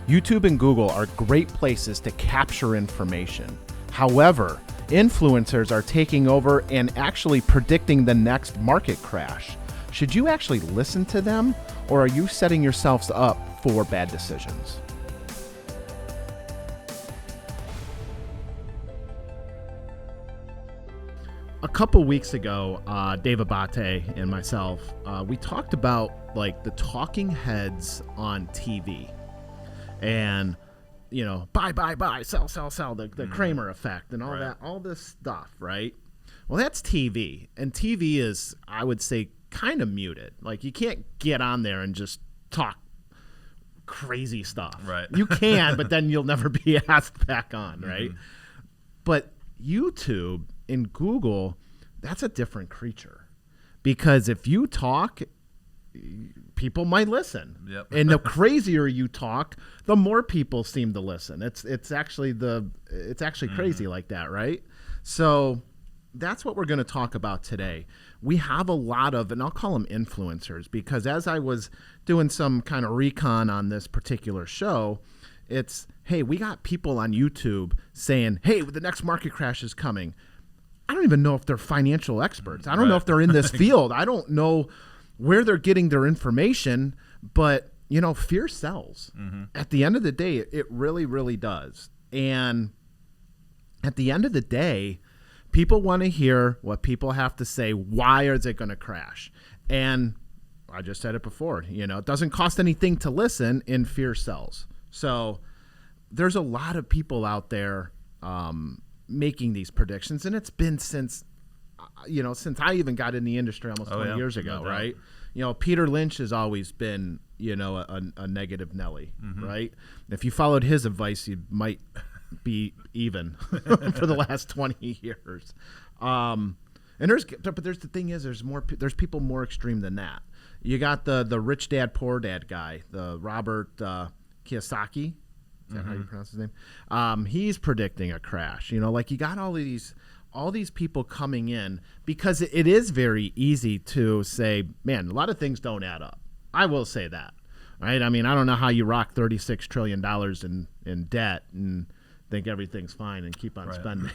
YouTube and Google are great places to capture information. However, influencers are taking over and actually predicting the next market crash. Should you actually listen to them, or are you setting yourselves up for bad decisions? A couple weeks ago, Dave Abate and myself, we talked about like the talking heads on TV. And, you know, buy, sell, the Cramer effect and all that, all this stuff, right? Well, that's TV. And TV is, I would say, kind of muted. Like, you can't get on there and just talk crazy stuff. Right. You can, but then you'll never be asked back on, right? Mm-hmm. But YouTube and Google, that's a different creature. Because if you talk, people might listen. Yep. And the crazier you talk, the more people seem to listen. It's actually crazy like that, right? So that's what we're going to talk about today. We have a lot of, and I'll call them influencers, because as I was doing some kind of recon on this particular show, it's, hey, we got people on YouTube saying, hey, the next market crash is coming. I don't even know if they're financial experts. I don't know if they're in this field. I don't know where they're getting their information, but you know, fear sells. Mm-hmm. At the end of the day, it really, really does. And at the end of the day, people want to hear what people have to say. Why is it going to crash? And I just said it before, you know, it doesn't cost anything to listen, and fear sells. So there's a lot of people out there making these predictions, and it's been since I even got in the industry almost 20 years ago, right? You know, Peter Lynch has always been, you know, a negative Nelly, right? If you followed his advice, you might be even for the last 20 years. But the thing is, there's people more extreme than that. You got the rich dad, poor dad guy, the Robert Kiyosaki. Is that how you pronounce his name? He's predicting a crash. You know, like you got all these people coming in, because it is very easy to say, man, a lot of things don't add up. I will say that, right? I mean, I don't know how you rock $36 trillion in debt and think everything's fine and keep on spending.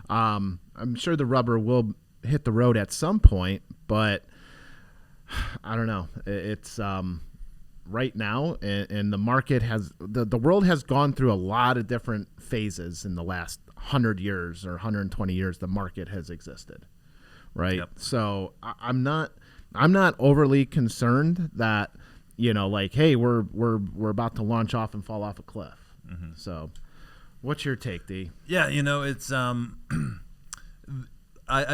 I'm sure the rubber will hit the road at some point, but I don't know. It's right now, and the market has, the world has gone through a lot of different phases in the last 100 years or 120 years. The market has existed, right? Yep. So I'm not overly concerned that, you know, like, hey, we're about to launch off and fall off a cliff. Mm-hmm. So what's your take, D? Yeah, you know, it's I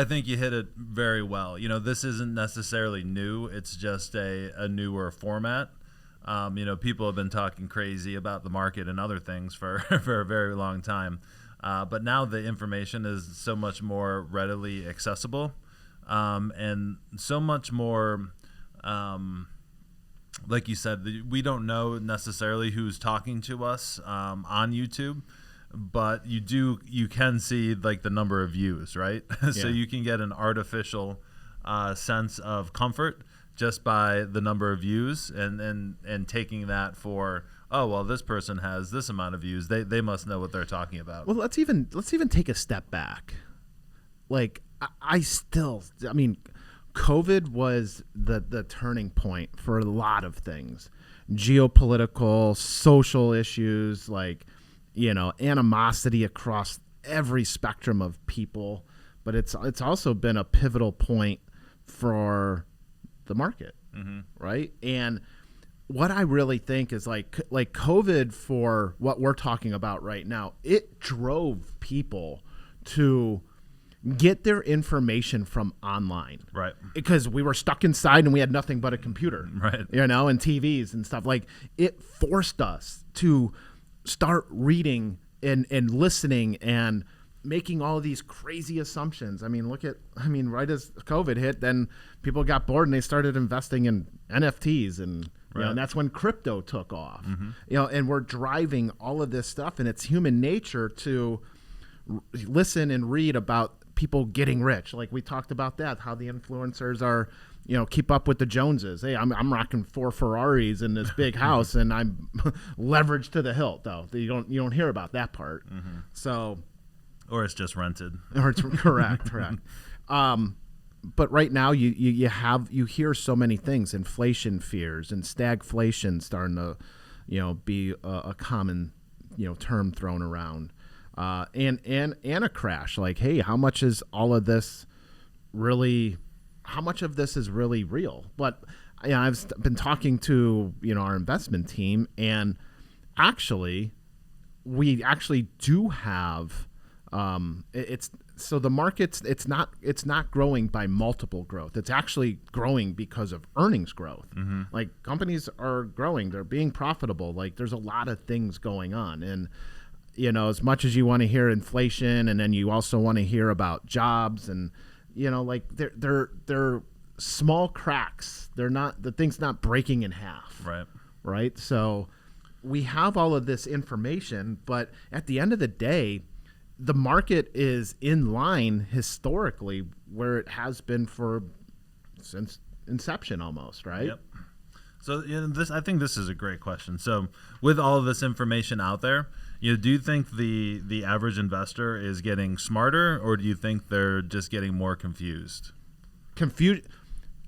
think you hit it very well. You know, this isn't necessarily new. It's just a newer format. You know, people have been talking crazy about the market and other things for a very long time. But now the information is so much more readily accessible, and so much more, like you said, we don't know necessarily who's talking to us on YouTube, but you can see like the number of views, right? So you can get an artificial sense of comfort just by the number of views, and taking that for, oh, well, this person has this amount of views, they must know what they're talking about. Well, let's even take a step back. Like, I mean, COVID was the turning point for a lot of things, geopolitical, social issues, like, you know, animosity across every spectrum of people. But it's also been a pivotal point for the market, right? And what I really think is like COVID, for what we're talking about right now, it drove people to get their information from online, right? Because we were stuck inside and we had nothing but a computer, right? You know, and TVs and stuff. Like, it forced us to start reading and listening and making all these crazy assumptions. I mean, right as COVID hit, then people got bored and they started investing in NFTs, and you know, and that's when crypto took off. You know, and we're driving all of this stuff, and it's human nature to listen and read about people getting rich. Like we talked about that, how the influencers are, keep up with the Joneses. Hey, I'm rocking 4 Ferraris in this big house, and I'm leveraged to the hilt. Though you don't hear about that part. Mm-hmm. So, or it's just rented. Or it's correct. But right now you hear so many things, inflation fears and stagflation starting to be a common term thrown around, and a crash. Like, hey, how much is all of this really? How much of this is really real? But I've been talking to our investment team, and we actually do have so the market's it's not growing by multiple growth. It's actually growing because of earnings growth. Mm-hmm. Like, companies are growing, they're being profitable. Like, there's a lot of things going on, and as much as you want to hear inflation, and then you also want to hear about jobs, and like they're small cracks. They're not, the thing's not breaking in half. Right. So we have all of this information, but at the end of the day, the market is in line historically where it has been since inception almost, right? Yep. So I think this is a great question. So with all of this information out there, do you think the average investor is getting smarter, or do you think they're just getting more confused? Confusion,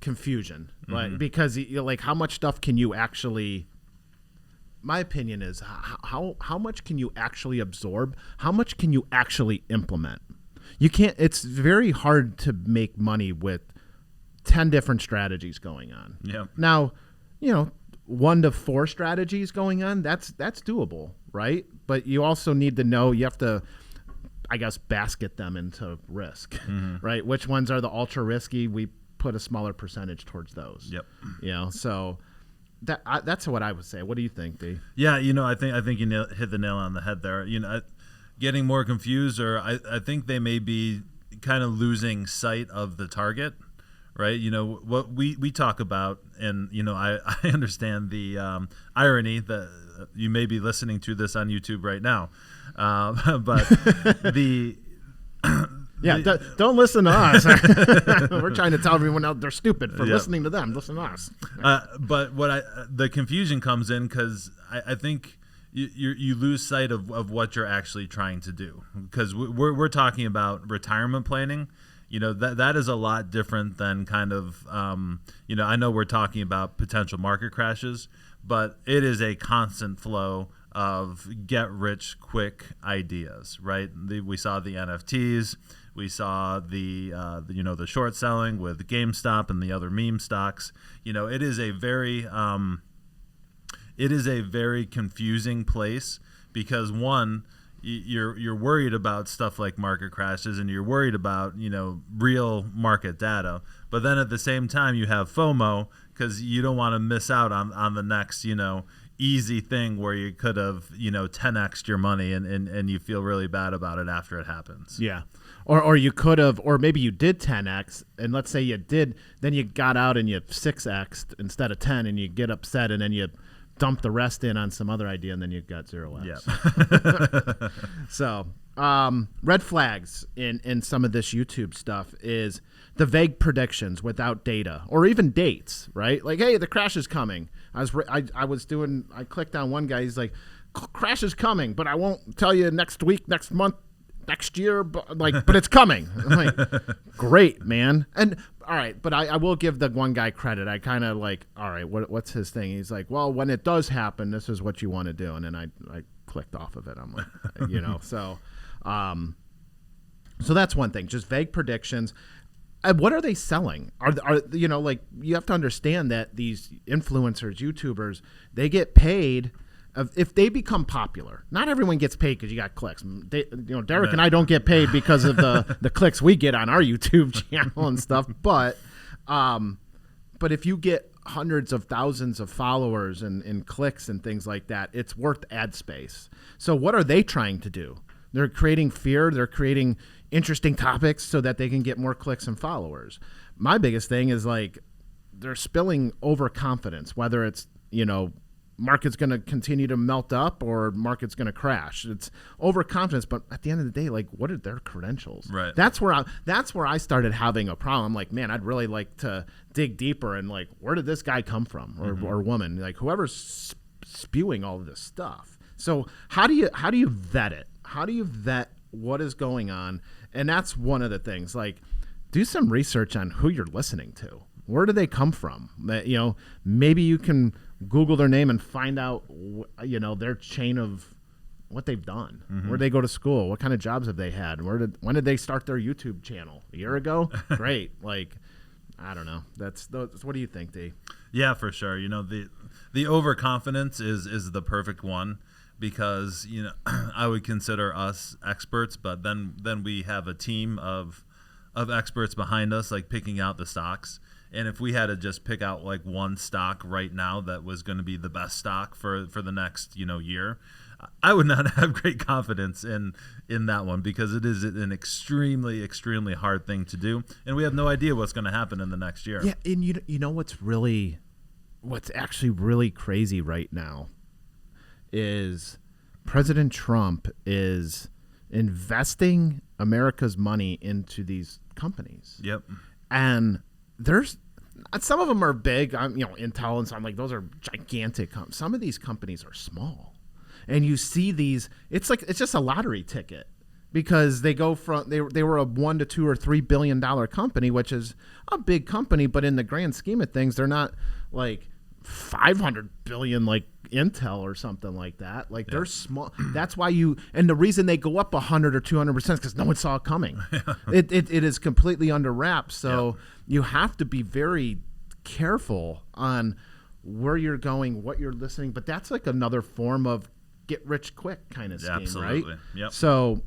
mm-hmm. Right? Because like, how much stuff can you actually? My opinion is how much can you actually absorb? How much can you actually implement? You can't. It's very hard to make money with 10 different strategies going on. Yeah. Now, 1 to 4 strategies going on. That's doable, right? But you also need to know. You have to, I guess, basket them into risk, mm-hmm. right? Which ones are the ultra risky? We put a smaller percentage towards those. Yep. So. That's what I would say. What do you think, D? Yeah, I think you hit the nail on the head there. Getting more confused, or I think they may be kind of losing sight of the target, right? What we talk about, and I understand the irony that you may be listening to this on YouTube right now, but the. Yeah, don't listen to us. We're trying to tell everyone else they're stupid for listening to them. Listen to us. But the confusion comes in because I think you lose sight of what you're actually trying to do, because we're talking about retirement planning. That is a lot different than kind of I know we're talking about potential market crashes, but it is a constant flow of get rich quick ideas, right? We saw the NFTs. We saw the short selling with GameStop and the other meme stocks. It is a very confusing place, because one, you're worried about stuff like market crashes, and you're worried about real market data, but then at the same time you have FOMO, because you don't want to miss out on the next easy thing where you could have 10x'd your money, and you feel really bad about it after it happens. Yeah. Or you could have, or maybe you did 10x, and let's say you did, then you got out and you 6x'd instead of 10, and you get upset, and then you dump the rest in on some other idea, and then you got 0x. Yeah. So red flags in some of this YouTube stuff is the vague predictions without data or even dates, right? Like, hey, the crash is coming. I clicked on one guy. He's like, crash is coming, but I won't tell you next week, next month, next year, but it's coming. I'm like, great, man. And all right, but I will give the one guy credit. I kind of like, all right, what's his thing? He's like, well, when it does happen, this is what you want to do. And then I clicked off of it. I'm like, so that's one thing, just vague predictions. What are they selling? Are like, you have to understand that these influencers, YouTubers, they get paid. If they become popular, not everyone gets paid because you got clicks. Derek and I don't get paid because of the clicks we get on our YouTube channel and stuff. But if you get hundreds of thousands of followers and clicks and things like that, it's worth ad space. So what are they trying to do? They're creating fear. They're creating interesting topics so that they can get more clicks and followers. My biggest thing is, like, they're spilling overconfidence, whether it's market's going to continue to melt up or market's going to crash. It's overconfidence, but at the end of the day, like, what are their credentials? Right. That's where I started having a problem. I'm like, man, I'd really like to dig deeper and like, where did this guy come from or woman? Like, whoever's spewing all of this stuff. So how do you vet it? How do you vet what is going on? And that's one of the things. Like, do some research on who you're listening to. Where do they come from? You know, maybe you can Google their name and find out, you know, their chain of what they've done. Where they go to school? What kind of jobs have they had? When did they start their YouTube channel? A year ago? Great. Like, I don't know. That's what do you think, D? Yeah, for sure. You know, the overconfidence is the perfect one because, you know, I would consider us experts, but then we have a team of experts behind us, like picking out the stocks. And if we had to just pick out like one stock right now that was going to be the best stock for the next, you know, year, I would not have great confidence in that one because it is an extremely, extremely hard thing to do. And we have no idea what's going to happen in the next year. Yeah. And you know, what's actually really crazy right now is President Trump is investing America's money into these companies. Yep. And there's some of them are big, you know, Intel and some, like, those are gigantic. Some of these companies are small, and you see these. It's just a lottery ticket because they go from they were a $1 to $2 or $3 billion company, which is a big company, but in the grand scheme of things, they're not like 500 billion like Intel or something like that. Like, they're small. That's why and the reason they go up 100 or 200% because no one saw it coming. It is completely under wraps. So you have to be very careful on where you're going, what you're listening. But that's like another form of get rich quick kind of scheme, absolutely. right? Yep. So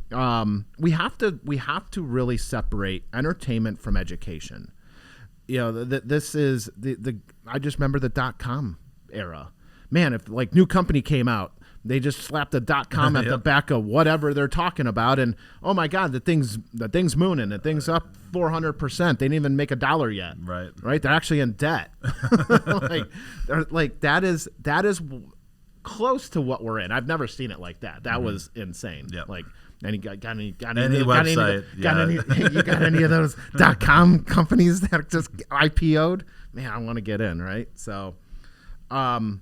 we have to really separate entertainment from education. You know, this is I just remember the .com era. Man, if like new company came out, they just slapped a .com at the back of whatever they're talking about, and oh my God, the thing's mooning, the thing's up 400%. They didn't even make $1 yet. Right? They're actually in debt. like that is close to what we're in. I've never seen it like that. That was insane. Yep. Like, and you got any website? you got any of those .com companies that just IPO'd? Man, I want to get in, right? So, so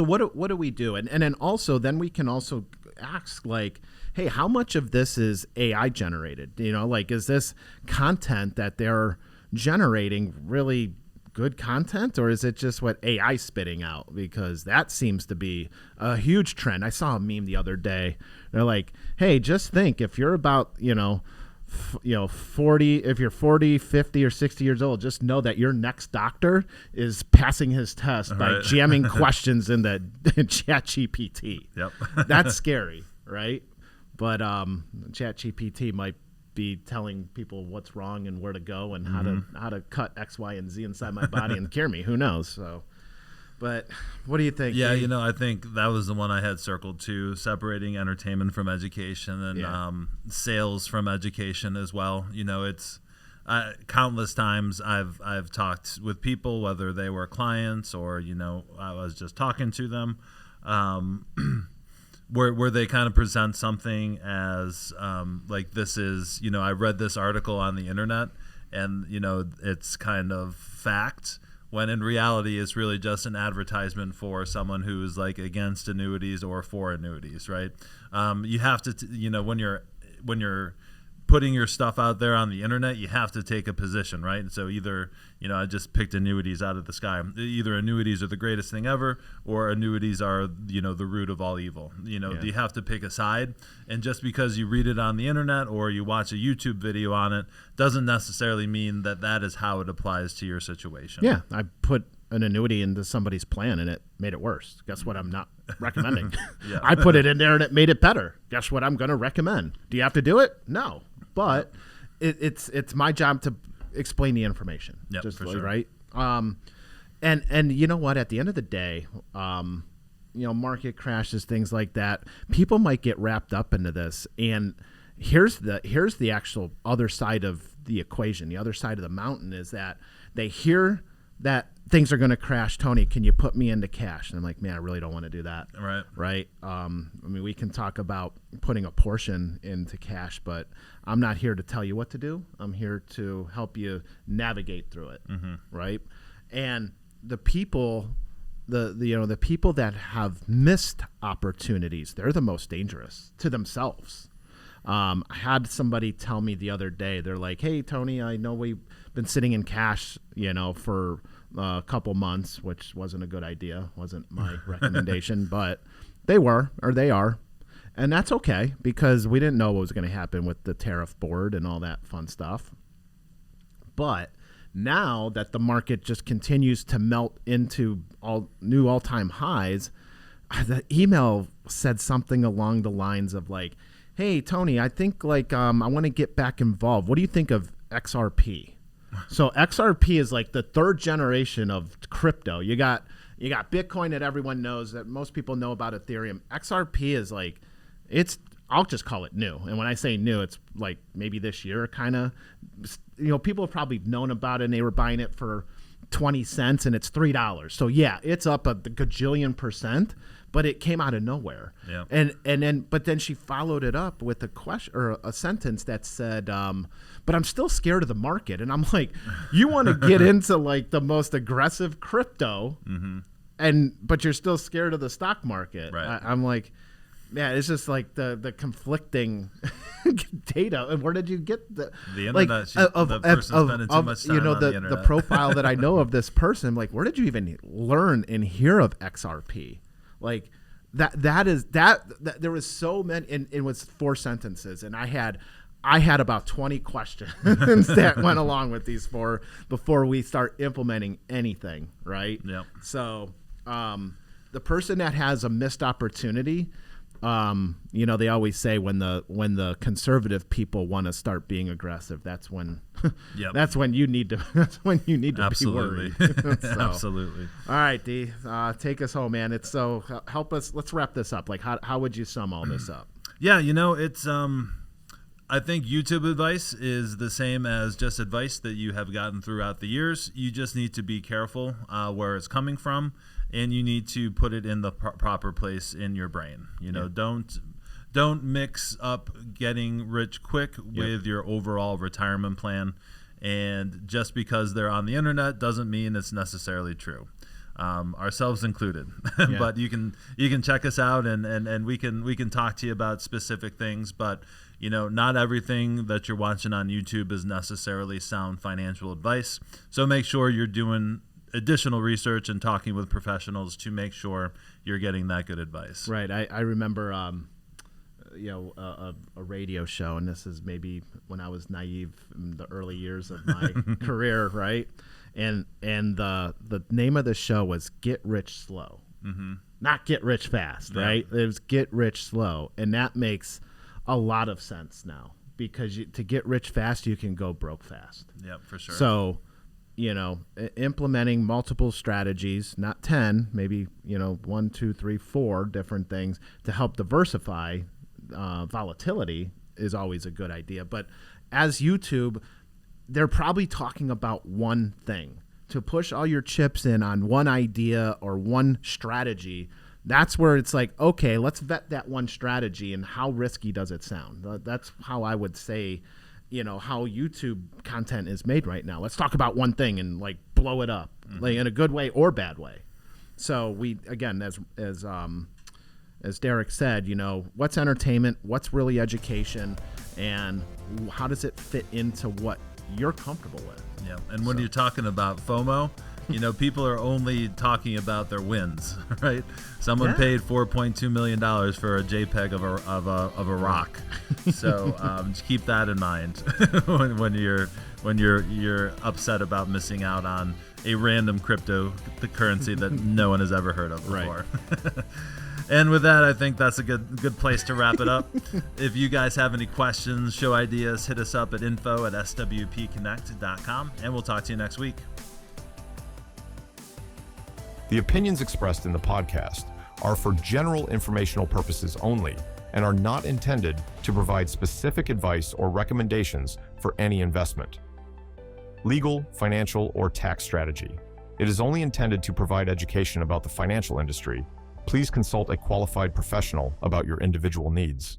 what do we do? And then also we can also ask, like, hey, how much of this is AI generated? You know, like, is this content that they're generating really good content, or is it just what AI spitting out? Because that seems to be a huge trend. I saw a meme the other day. They're like, hey, just think, if you're about, 40, if you're 40, 50 or 60 years old, just know that your next doctor is passing his test by jamming questions in the ChatGPT. Yep. That's scary, right? But ChatGPT might be telling people what's wrong and where to go and how to cut X, Y, and Z inside my body and cure me. Who knows? So, but what do you think? Yeah, Dave? I think that was the one I had circled too, separating entertainment from education and sales from education as well. It's countless times I've talked with people, whether they were clients or I was just talking to them. Where they kind of present something as like, this is, I read this article on the internet and, it's kind of fact, when in reality it's really just an advertisement for someone who's like against annuities or for annuities, right? You have to, when you're putting your stuff out there on the internet, you have to take a position, right? So either, I just picked annuities out of the sky. Either annuities are the greatest thing ever, or annuities are, the root of all evil. You have to pick a side. And just because you read it on the internet or you watch a YouTube video on it doesn't necessarily mean that that is how it applies to your situation. Yeah, I put an annuity into somebody's plan and it made it worse. Guess what? I'm not recommending. I put it in there and it made it better. Guess what? I'm going to recommend. Do you have to do it? No. But it's my job to explain the information. Yep, just for sure. Right. And you know what? At the end of the day, market crashes, things like that. People might get wrapped up into this. And here's the actual other side of the equation. The other side of the mountain is that they hear that things are going to crash. Tony, can you put me into cash? And I'm like, man, I really don't want to do that. Right. I mean, we can talk about putting a portion into cash, but I'm not here to tell you what to do. I'm here to help you navigate through it. Right. And the people, the people that have missed opportunities, they're the most dangerous to themselves. I had somebody tell me the other day, they're like, hey, Tony, I know we've been sitting in cash, for a couple months, which wasn't a good idea, wasn't my recommendation, but they are. And that's okay, because we didn't know what was going to happen with the tariff board and all that fun stuff. But now that the market just continues to melt into new all-time highs, the email said something along the lines of like, hey, Tony, I think I want to get back involved. What do you think of XRP? So XRP is like the third generation of crypto. You got Bitcoin that everyone knows, that most people know about Ethereum. XRP is like, I'll just call it new. And when I say new, it's like maybe this year kind of, people have probably known about it and they were buying it for 20 cents and it's $3. So yeah, it's up a gajillion %, but it came out of nowhere. Yeah. But then she followed it up with a question or a sentence that said, but I'm still scared of the market. And I'm like, you want to get into like the most aggressive crypto, but you're still scared of the stock market. Right. I'm like, yeah, it's just like the conflicting data. And where did you get the internet? The person's spending too much time on the internet. The profile that I know of this person? Like, where did you even learn and hear of XRP? Like that there was so many, and it was 4 sentences, and I had about 20 questions that went along with these 4 before we start implementing anything. Right. Yeah. So the person that has a missed opportunity. They always say when the conservative people want to start being aggressive, that's when that's when you need to Absolutely. be worried. Absolutely. All right, D, take us home, man. Help us. Let's wrap this up. Like, how would you sum all this up? Yeah, it's I think YouTube advice is the same as just advice that you have gotten throughout the years. You just need to be careful where it's coming from. And you need to put it in the proper place in your brain. Don't mix up getting rich quick with your overall retirement plan. And just because they're on the internet doesn't mean it's necessarily true. Ourselves included. But you can check us out and we can talk to you about specific things. But not everything that you're watching on YouTube is necessarily sound financial advice. So make sure you're doing additional research and talking with professionals to make sure you're getting that good advice. Right. I remember, a radio show, and this is maybe when I was naive in the early years of my career, right? And the name of the show was Get Rich Slow, not Get Rich Fast, right? It was Get Rich Slow, and that makes a lot of sense now because to get rich fast, you can go broke fast. Yep, for sure. So. Implementing multiple strategies, not 10, maybe, 1, 2, 3, 4 different things to help diversify volatility is always a good idea. But as YouTube, they're probably talking about one thing. To push all your chips in on one idea or one strategy, that's where it's like, okay, let's vet that one strategy and how risky does it sound? That's how I would say how YouTube content is made right now. Let's talk about one thing and like blow it up, like in a good way or bad way. So we, again, as Derek said, what's entertainment, what's really education, and how does it fit into what you're comfortable with? Yeah. And when you're talking about FOMO, people are only talking about their wins, right? Someone paid $4.2 million for a JPEG of a rock. So just keep that in mind when you're upset about missing out on a random cryptocurrency that no one has ever heard of before. Right. And with that, I think that's a good place to wrap it up. If you guys have any questions, show ideas, hit us up at info@swpconnect.com, and we'll talk to you next week. The opinions expressed in the podcast are for general informational purposes only and are not intended to provide specific advice or recommendations for any investment, legal, financial, or tax strategy. It is only intended to provide education about the financial industry. Please consult a qualified professional about your individual needs.